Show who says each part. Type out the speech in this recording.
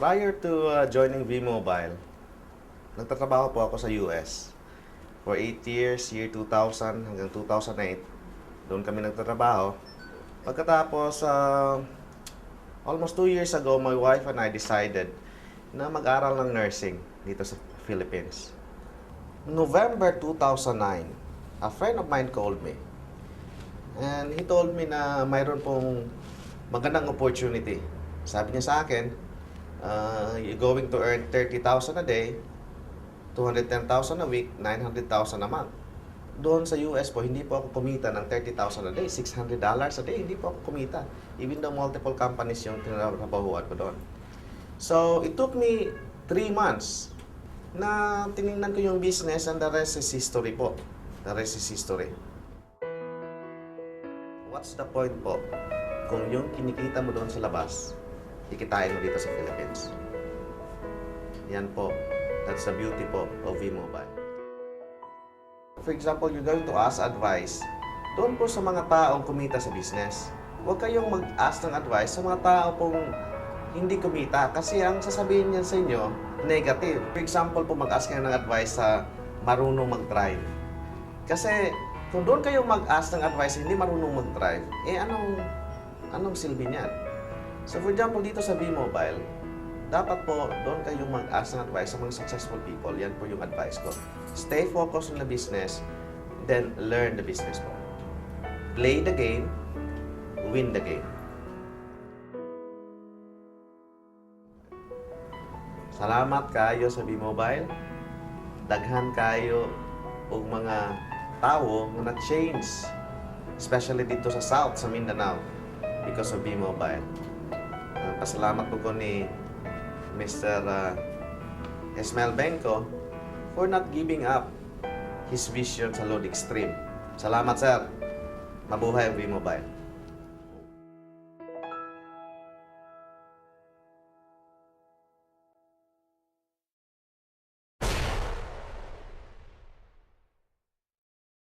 Speaker 1: Prior to joining V-Mobile, nagtatrabaho po ako sa US for 8 years, year 2000 hanggang 2008. Doon kami nagtatrabaho. Pagkatapos, almost 2 years ago, my wife and I decided na mag-aral ng nursing dito sa Philippines. November 2009, a friend of mine called me. And he told me na mayroon pong magandang opportunity. Sabi niya sa akin, you're going to earn 30,000 a day, 210,000 a week, 900,000 a month. Doon sa US po, hindi po ako kumita ng 30,000 a day, $600 a day, hindi po ako kumita. Even though multiple companies yung tinrabahuan ko doon. So, it took me 3 months na tinignan ko yung business and the rest is history po. The rest is history. What's the point po? Kung yung kinikita mo doon sa labas, ikitain mo dito sa Philippines. Yan po. That's the beauty po of V-Mobile. For example, you're going to ask advice doon po sa mga taong kumita sa business. Huwag kayong mag-ask ng advice sa mga tao pong hindi kumita kasi ang sasabihin niyan sa inyo, negative. For example po, mag-ask kayo ng advice sa marunong mag-drive. Kasi kung doon kayong mag-ask ng advice hindi marunong mag-drive, anong silbi niyan? So for example, dito sa V-Mobile, dapat po doon kayong mag-ask ng advice sa mga successful people. Yan po yung advice ko. Stay focused on the business, then learn the business po. Play the game, win the game. Salamat kayo sa V-Mobile. Daghan kayo og mga tao nga na-change, especially dito sa South, sa Mindanao, because of V-Mobile. Pasalamat po ko ni Mr. Esmael Benco for not giving up his vision sa Load Extreme. Salamat, sir. Mabuhay ang V-Mobile.